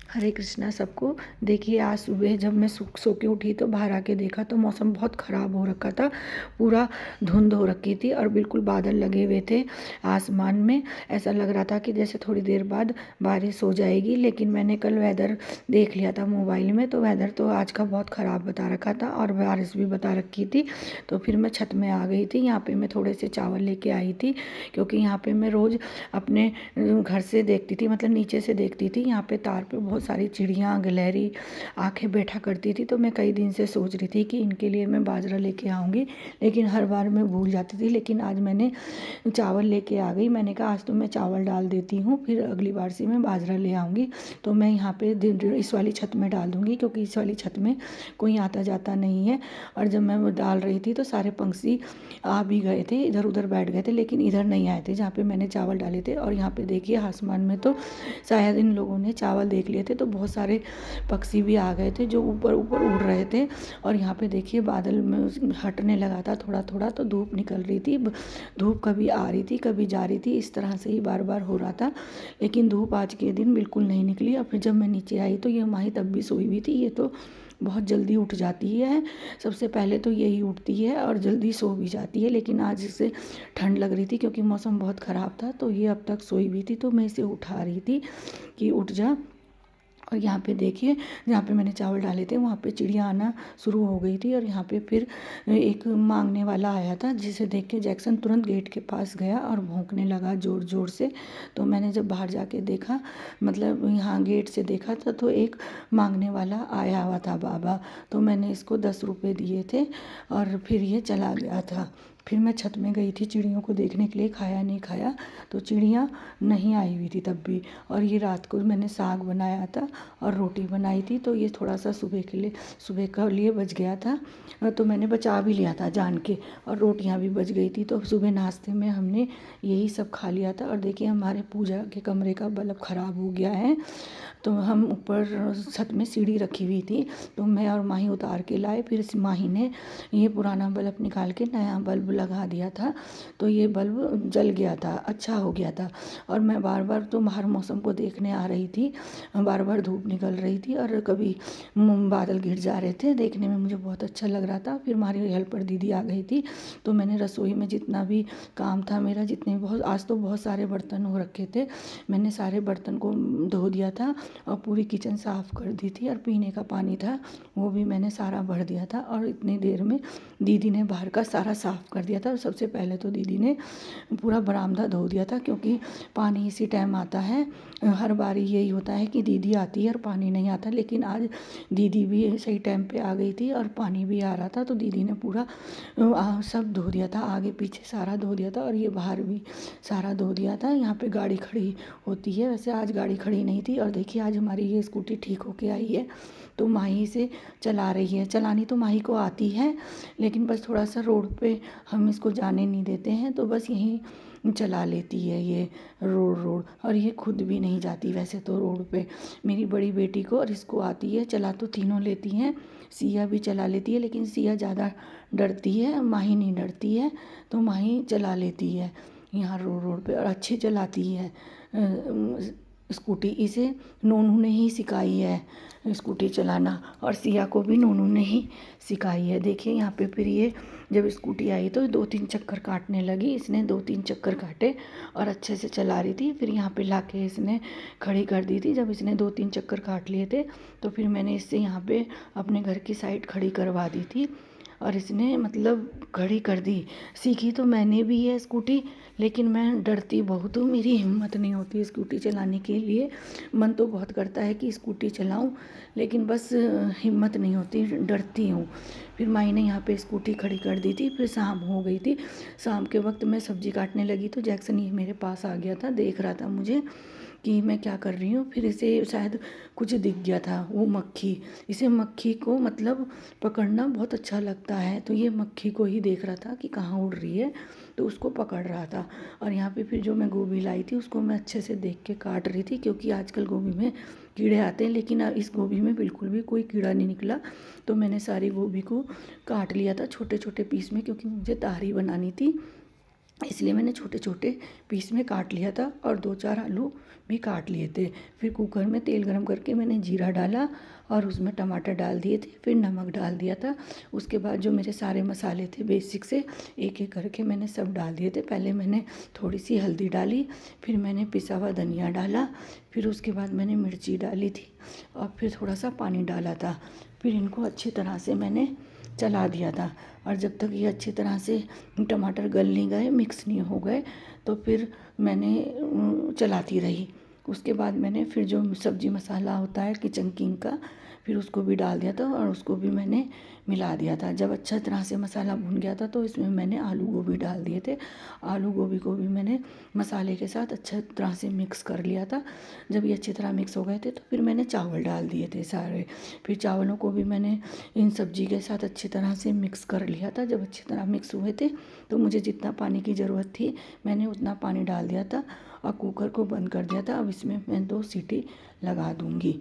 हरे कृष्णा सबको। देखिए आज सुबह जब मैं सो के उठी तो बाहर आके देखा तो मौसम बहुत ख़राब हो रखा था। पूरा धुंध हो रखी थी और बिल्कुल बादल लगे हुए थे आसमान में। ऐसा लग रहा था कि जैसे थोड़ी देर बाद बारिश हो जाएगी। लेकिन मैंने कल वेदर देख लिया था मोबाइल में, तो वेदर तो आज का बहुत ख़राब बता रखा था और बारिश भी बता रखी थी। तो फिर मैं छत में आ गई थी। यहाँ पर मैं थोड़े से चावल लेके आई थी, क्योंकि यहाँ पर मैं रोज़ अपने घर से देखती थी, मतलब नीचे से देखती थी। यहाँ पे तार पे बहुत सारी चिड़ियाँ गिलहरी आके बैठा करती थी। तो मैं कई दिन से सोच रही थी कि इनके लिए मैं बाजरा लेके आऊँगी, लेकिन हर बार मैं भूल जाती थी। लेकिन आज मैंने चावल लेके आ गई। मैंने कहा आज तो मैं चावल डाल देती हूँ, फिर अगली बार से मैं बाजरा ले आऊँगी। तो मैं यहाँ पे इस वाली छत में डाल दूँगी, क्योंकि इस वाली छत में कोई आता जाता नहीं है। और जब मैं वो डाल रही थी तो सारे पंछी आ भी गए थे, इधर उधर बैठ गए थे, लेकिन इधर नहीं आए थे जहाँ पे मैंने चावल डाले थे। और यहाँ पे देखिए आसमान में तो शायद इन लोगों ने चावल देख लिए थे, तो बहुत सारे पक्षी भी आ गए थे जो ऊपर ऊपर उड़ रहे थे। और यहाँ पे देखिए बादल में हटने लगा था थोड़ा थोड़ा, तो धूप निकल रही थी। धूप कभी आ रही थी कभी जा रही थी, इस तरह से ही बार बार हो रहा था। लेकिन धूप आज के दिन बिल्कुल नहीं निकली। और फिर जब मैं नीचे आई तो ये माही तब भी सोई हुई थी। ये तो बहुत जल्दी उठ जाती है, सबसे पहले तो यही उठती है और जल्दी सो भी जाती है। लेकिन आज इसे ठंड लग रही थी क्योंकि मौसम बहुत ख़राब था, तो ये अब तक सोई हुई थी। तो मैं इसे उठा रही थी कि उठ जा। और यहाँ पे देखिए जहाँ पे मैंने चावल डाले थे वहाँ पे चिड़िया आना शुरू हो गई थी। और यहाँ पे फिर एक मांगने वाला आया था, जिसे देख के जैक्सन तुरंत गेट के पास गया और भौंकने लगा ज़ोर ज़ोर से। तो मैंने जब बाहर जाके देखा, मतलब यहाँ गेट से देखा था, तो एक मांगने वाला आया हुआ था बाबा। तो मैंने इसको 10 रुपये दिए थे और फिर ये चला गया था। फिर मैं छत में गई थी चिड़ियों को देखने के लिए, खाया नहीं खाया, तो चिड़िया नहीं आई हुई थी तब भी। और ये रात को मैंने साग बनाया था और रोटी बनाई थी, तो ये थोड़ा सा सुबह के लिए बच गया था। तो मैंने बचा भी लिया था जान के, और रोटियां भी बच गई थी। तो सुबह नाश्ते में हमने यही सब खा लिया था। और देखिए हमारे पूजा के कमरे का बल्ब ख़राब हो गया है। तो हम ऊपर छत में सीढ़ी रखी हुई थी, तो मैं और माही उतार के लाए। फिर इस माही ने ये पुराना बल्ब निकाल के नया बल्ब लगा दिया था, तो ये बल्ब जल गया था, अच्छा हो गया था। और मैं बार बार तो बाहर मौसम को देखने आ रही थी, बार बार धूप निकल रही थी और कभी बादल घिर जा रहे थे। देखने में मुझे बहुत अच्छा लग रहा था। फिर हमारी हेल्पर दीदी आ गई थी, तो मैंने रसोई में जितना भी काम था मेरा, जितने बहुत आज तो बहुत सारे बर्तन हो रखे थे, मैंने सारे बर्तन को धो दिया था और पूरी किचन साफ़ कर दी थी। और पीने का पानी था वो भी मैंने सारा भर दिया था। और इतनी देर में दीदी ने बाहर का सारा साफ़ कर दिया था। और सबसे पहले तो दीदी ने पूरा बरामदा धो दिया था, क्योंकि पानी इसी टाइम आता है। हर बार यही होता है कि दीदी आती है और पानी नहीं आता, लेकिन आज दीदी भी सही टाइम पे आ गई थी और पानी भी आ रहा था। तो दीदी ने पूरा सब धो दिया था, आगे पीछे सारा धो दिया था। और ये बाहर भी सारा धो दिया था। यहाँ पे गाड़ी खड़ी होती है, वैसे आज गाड़ी खड़ी नहीं थी। और देखिए आज हमारी ये स्कूटी ठीक होके आई है, तो माही से चला रही है। चलानी तो माही को आती है, लेकिन बस थोड़ा सा रोड पे हम इसको जाने नहीं देते हैं, तो बस यहीं चला लेती है ये रोड रोड। और ये खुद भी नहीं जाती वैसे तो रोड पे। मेरी बड़ी बेटी को और इसको आती है, चला तो तीनों लेती हैं। सिया भी चला लेती है, लेकिन सिया ज़्यादा डरती है, माही नहीं डरती है। तो माही चला लेती है यहाँ रोड रोड पे, और अच्छे चलाती है स्कूटी। इसे नोनू ने ही सिखाई है स्कूटी चलाना, और सिया को भी नोनू ने ही सिखाई है। देखिए यहाँ पे फिर ये जब स्कूटी आई तो 2-3 चक्कर काटने लगी। इसने 2-3 चक्कर काटे और अच्छे से चला रही थी। फिर यहाँ पे लाके इसने खड़ी कर दी थी। जब इसने 2-3 चक्कर काट लिए थे, तो फिर मैंने इससे यहाँ पे अपने घर की साइड खड़ी करवा दी थी। और इसने मतलब खड़ी कर दी। सीखी तो मैंने भी है स्कूटी, लेकिन मैं डरती बहुत हूँ, मेरी हिम्मत नहीं होती स्कूटी चलाने के लिए। मन तो बहुत करता है कि स्कूटी चलाऊं, लेकिन बस हिम्मत नहीं होती, डरती हूँ। फिर माई ने यहाँ पे स्कूटी खड़ी कर दी थी। फिर शाम हो गई थी। शाम के वक्त मैं सब्जी काटने लगी तो जैक्सन ये मेरे पास आ गया था, देख रहा था मुझे कि मैं क्या कर रही हूँ। फिर इसे शायद कुछ दिख गया था, वो मक्खी। इसे मक्खी को मतलब पकड़ना बहुत अच्छा लगता है, तो ये मक्खी को ही देख रहा था कि कहाँ उड़ रही है, तो उसको पकड़ रहा था। और यहाँ पे फिर जो मैं गोभी लाई थी उसको मैं अच्छे से देख के काट रही थी, क्योंकि आजकल गोभी में कीड़े आते हैं, लेकिन इस गोभी में बिल्कुल भी कोई कीड़ा नहीं निकला। तो मैंने सारी गोभी को काट लिया था छोटे छोटे पीस में, क्योंकि मुझे तारी बनानी थी। इसलिए मैंने छोटे छोटे पीस में काट लिया था और 2-4 आलू भी काट लिए थे। फिर कुकर में तेल गरम करके मैंने जीरा डाला और उसमें टमाटर डाल दिए थे, फिर नमक डाल दिया था। उसके बाद जो मेरे सारे मसाले थे बेसिक से एक एक करके मैंने सब डाल दिए थे। पहले मैंने थोड़ी सी हल्दी डाली, फिर मैंने पिसा हुआ धनिया डाला, फिर उसके बाद मैंने मिर्ची डाली थी और फिर थोड़ा सा पानी डाला था। फिर इनको अच्छी तरह से मैंने चला दिया था और जब तक ये अच्छी तरह से टमाटर गल नहीं गए, मिक्स नहीं हो गए, तो फिर मैंने चलाती रही। उसके बाद मैंने फिर जो सब्ज़ी मसाला होता है किचन किंग का, फिर उसको भी डाल दिया था और उसको भी मैंने मिला दिया था। जब अच्छा तरह से मसाला भुन गया था तो इसमें मैंने आलू गोभी डाल दिए थे। आलू गोभी को भी मैंने मसाले के साथ अच्छा तरह से मिक्स कर लिया था। जब ये अच्छी तरह मिक्स हो गए थे तो फिर मैंने चावल डाल दिए थे सारे। फिर चावलों को भी मैंने इन सब्जी के साथ अच्छी तरह से मिक्स कर लिया था। जब अच्छी तरह मिक्स हुए थे तो मुझे जितना पानी की ज़रूरत थी मैंने उतना पानी डाल दिया था और कुकर को बंद कर दिया था। अब इसमें मैं 2 सीटी लगा दूँगी।